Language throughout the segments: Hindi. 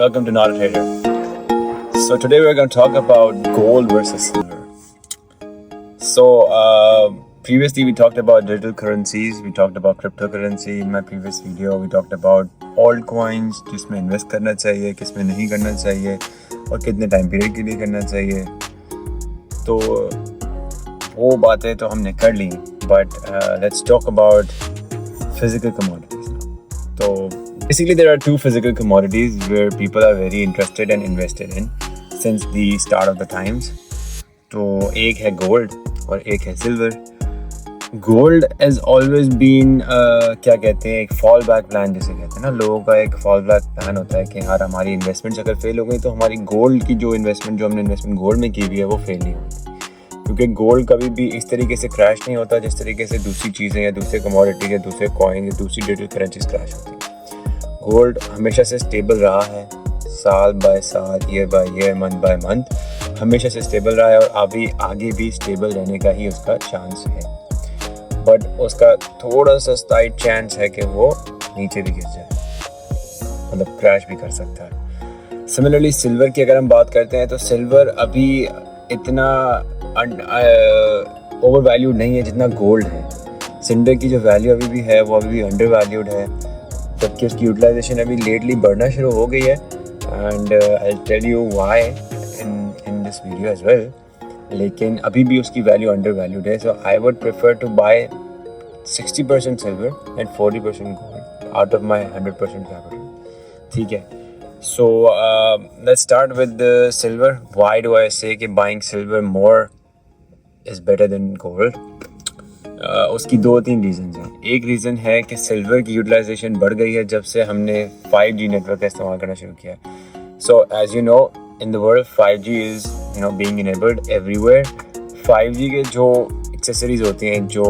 welcome to Not a Trader. So today we're going to talk about gold versus silver. So previously we talked about digital currencies, we talked about cryptocurrency in my previous video, we talked about altcoins, किसमें इन्वेस्ट करना चाहिए, किसमें नहीं करना चाहिए और कितने टाइम पीरियड के लिए करना चाहिए. तो वो बातें तो हमने कर ली, but let's talk about physical commodities now. So basically there are two physical commodities where people are very interested and invested in since the start of the times. तो एक है गोल्ड और एक है silver. Gold has always been क्या कहते हैं, एक फॉल बैक प्लान जिसे कहते हैं ना. लोगों का एक फॉल बैक प्लान होता है कि यार हमारी इन्वेस्टमेंट्स अगर फेल हो गई तो हमारी गोल्ड की जो हमने इन्वेस्टमेंट गोल्ड में की हुई है वो फेल नहीं होती, क्योंकि गोल्ड कभी भी इस तरीके से क्रैश नहीं होता जिस तरीके से दूसरी चीज़ें या दूसरे कमोडिटी या दूसरे कॉइन या दूसरी डिजिटल करेंसीज क्रैश होती हैं. गोल्ड हमेशा से स्टेबल रहा है, साल बाय साल, year by year, month by month हमेशा से स्टेबल रहा है और अभी आगे भी स्टेबल रहने का ही उसका चांस है. बट उसका थोड़ा सा स्लाइट चांस है कि वो नीचे भी गिर जाए, मतलब क्रैश भी कर सकता है. सिमिलरली सिल्वर की अगर हम बात करते हैं तो सिल्वर अभी इतना ओवर वैल्यूड नहीं है जितना गोल्ड है. सिल्वर की जो वैल्यू अभी भी है वो अभी भी अंडर वैल्यूड है, जबकि उसकी यूटिलाइजेशन अभी लेटली बढ़ना शुरू हो गई है. And I tell you why in this video as well. लेकिन अभी भी उसकी वैल्यू अंडर वैल्यूड है. So I would prefer to buy 60% silver and 40% gold out of my 100% capital. ठीक है. So let's start with the silver. Why do I say कि buying silver more is better than gold? उसकी 2-3 रीज़न्स हैं. एक रीज़न है कि सिल्वर की यूटिलाइजेशन बढ़ गई है जब से हमने 5G नेटवर्क का इस्तेमाल करना शुरू किया. So as you know in the world 5G is being enabled everywhere. 5G के जो एक्सेसरीज होती हैं, जो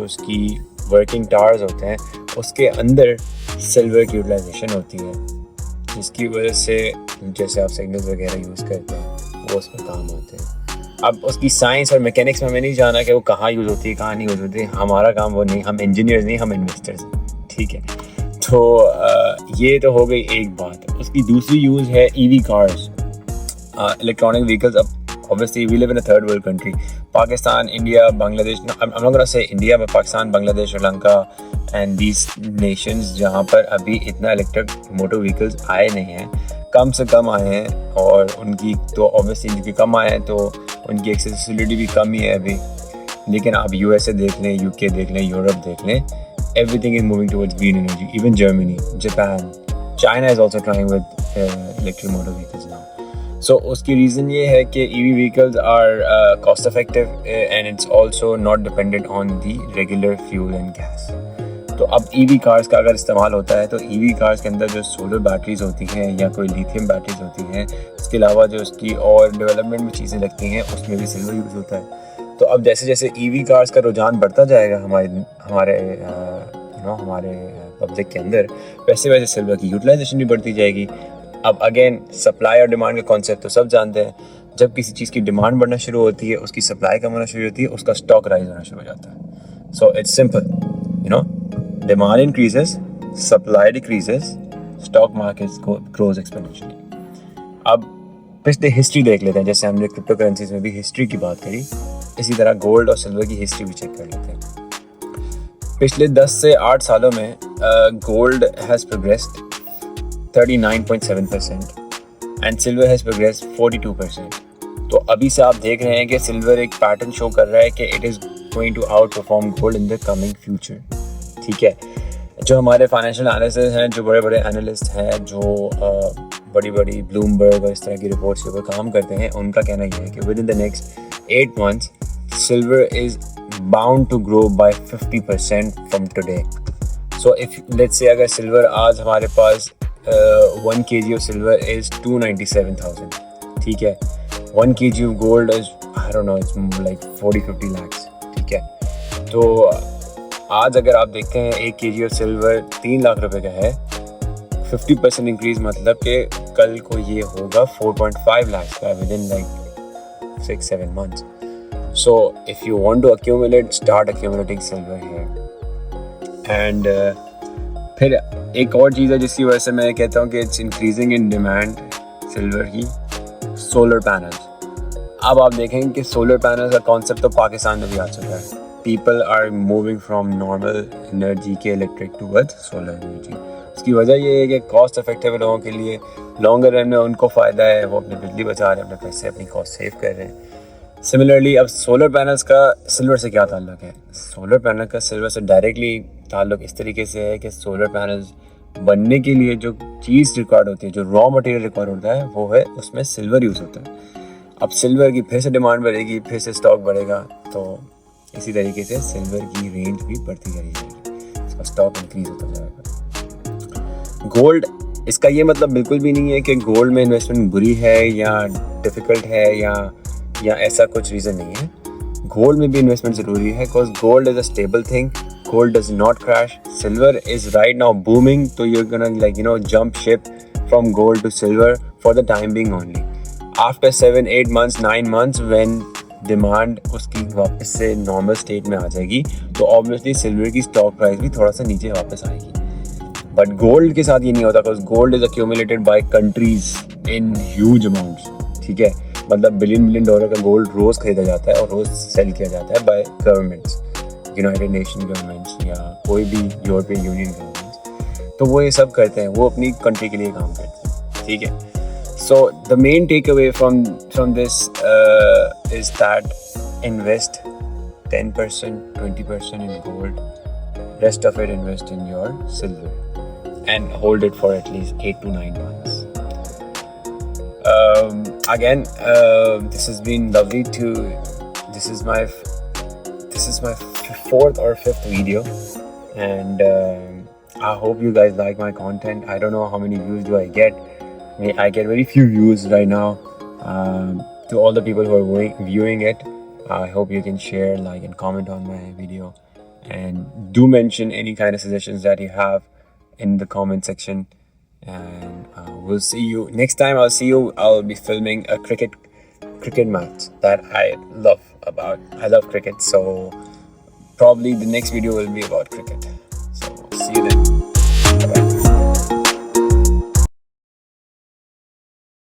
उसकी वर्किंग टावर्स होते हैं, उसके अंदर सिल्वर की यूटिलाइजेशन होती है, जिसकी वजह से जैसे आप सिग्नल्स वगैरह यूज़ करते हैं वो उसमें काम होते हैं. अब उसकी साइंस और मैकेनिक्स में हमें नहीं जाना कि वो कहाँ यूज़ होती है कहाँ नहीं यूज़ होती है. हमारा काम वो नहीं, हम इंजीनियर्स नहीं, हम इन्वेस्टर्स हैं. ठीक है. तो ये तो हो गई एक बात. उसकी दूसरी यूज़ है EV कार्स, इलेक्ट्रॉनिक व्हीकल्स. अब obviously we live in a third world country. Pakistan, India, Bangladesh. I'm not going to say India, but Pakistan, Bangladesh, Sri Lanka and these nations जहाँ पर अभी इतना इलेक्ट्रिक मोटर व्हीकल्स आए नहीं हैं, कम से कम आए हैं. और उनकी तो obviously क्योंकि कम आए हैं तो उनकी एक्सेसिबिलिटी भी कम ही है अभी. लेकिन आप USA देख लें, UK देख लें, यूरोप देख लें, everything is moving towards green energy. Even Germany, Japan, China is also trying with electric motor vehicles now. So उसकी रीज़न ये है कि EV vehicles are cost effective and it's also not dependent on the regular fuel and gas. तो अब EV cars का अगर इस्तेमाल होता है तो EV cars के अंदर जो सोलर बैटरीज होती हैं या कोई लिथियम बैटरीज होती हैं, इसके अलावा जो उसकी और डेवलपमेंट में चीज़ें लगती हैं उसमें भी सिल्वर यूज़ होता है. तो अब जैसे जैसे EV cars का रुझान बढ़ता जाएगा हमारे पब्लिक के अंदर, वैसे वैसे सिल्वर की यूटिलाइजेशन भी बढ़ती जाएगी. अब अगेन सप्लाई और डिमांड का कॉन्सेप्ट तो सब जानते हैं. जब किसी चीज़ की डिमांड बढ़ना शुरू होती है, उसकी सप्लाई कम होना शुरू होती है, उसका स्टॉक राइज होना शुरू हो जाता है. So it's simple, demand increases, supply decreases, stock market grows exponentially. अब पिछले हिस्ट्री देख लेते हैं. जैसे हमने क्रिप्टो करेंसीज में भी हिस्ट्री की बात करी, इसी तरह गोल्ड और सिल्वर की हिस्ट्री भी चेक कर लेते हैं. पिछले 10 से 8 सालों में gold has progressed 39.7% and silver has progressed 42%. तो अभी से आप देख रहे हैं कि सिल्वर एक पैटर्न शो कर रहा है कि it is going to outperform gold in the coming future. ठीक है. जो हमारे फाइनेंशियल एनालिस्ट हैं, जो बड़े बड़े एनालिस्ट हैं, जो बड़ी बड़ी ब्लूमबर्ग और इस तरह की रिपोर्ट्स के ऊपर काम करते हैं, उनका कहना यह है कि within the next 8 months silver is bound to grow by 50% from today. So if let's say अगर सिल्वर आज हमारे पास 1 kg of silver is 297,000. ठीक है. 1 kg of gold is I don't know, it's like 40-50 lakhs. ठीक है. तो आज अगर आप देखते हैं 1 kg of silver 3 लाख रुपए का है, 50% इंक्रीज मतलब कि कल को ये होगा 4.5 lakhs का within like 6-7 months. So if you want to accumulate, start accumulating silver here. And फिर एक और चीज़ है जिसकी वजह से मैं कहता हूँ कि it's increasing in demand silver की, सोलर पैनल्स। अब आप देखेंगे कि सोलर पैनल का कॉन्सेप्ट तो पाकिस्तान में भी आ चुका है। People are moving from normal energy के इलेक्ट्रिक टूवर्ड्स सोलर एनर्जी। उसकी वजह ये है कि कॉस्ट इफेक्टिव है लोगों के लिए, लॉन्गर रन में उनको फ़ायदा है, वो अपनी बिजली बचा रहे हैं, अपने पैसे अपनी कॉस्ट सेव कर रहे हैं। सिमिलरली अब सोलर पैनल्स का सिल्वर से क्या ताल्लुक है? सोलर पैनल का सिल्वर से डायरेक्टली ताल्लुक इस तरीके से है कि सोलर पैनल्स बनने के लिए जो चीज़ रिक्वायर्ड होती है, जो रॉ मटेरियल रिक्वायर्ड होता है, वो है उसमें सिल्वर यूज़ होता है। अब सिल्वर की फिर से डिमांड बढ़ेगी, फिर से स्टॉक बढ़ेगा, तो इसी तरीके से सिल्वर की रेंज भी बढ़ती जाएगी, इसका स्टॉक इंक्रीज होता जाएगा। गोल्ड, इसका ये मतलब बिल्कुल भी नहीं है कि गोल्ड में इन्वेस्टमेंट बुरी है या डिफ़िकल्ट है या ऐसा कुछ रीज़न नहीं है। गोल्ड में भी इन्वेस्टमेंट ज़रूरी है, because gold is a stable thing, gold does not crash. Silver is right now booming, so you're gonna jump ship from gold to silver for the time being only. After 7, 8 months, 9 months when demand उसकी वापस से नॉर्मल स्टेट में आ जाएगी, तो ऑब्वियसली सिल्वर की स्टॉक प्राइस भी थोड़ा सा नीचे वापस आएगी। बट गोल्ड के साथ ये नहीं होता, because gold is accumulated by countries in huge amounts. ठीक है, मतलब बिलियन डॉलर का गोल्ड रोज़ खरीदा जाता है और रोज़ सेल किया जाता है by governments, United Nation governments या कोई भी यूरोपियन यूनियन गवर्नमेंट्स। तो वो ये सब करते हैं, वो अपनी कंट्री के लिए काम करते हैं। ठीक है, so the main takeaway from this is that invest 10%, 20% in gold, rest of it invest in your silver and hold it for at least 8 to 9 months. Again, this has been lovely this is my 4th or 5th video, and I hope you guys like my content. I don't know how many views do I get. I get very few views right now. To all the people who are viewing it, I hope you can share, like, and comment on my video, and do mention any kind of suggestions that you have in the comment section. And we'll see you next time. I'll be filming a cricket match that I love. I love cricket, so probably the next video will be about cricket. So see you then.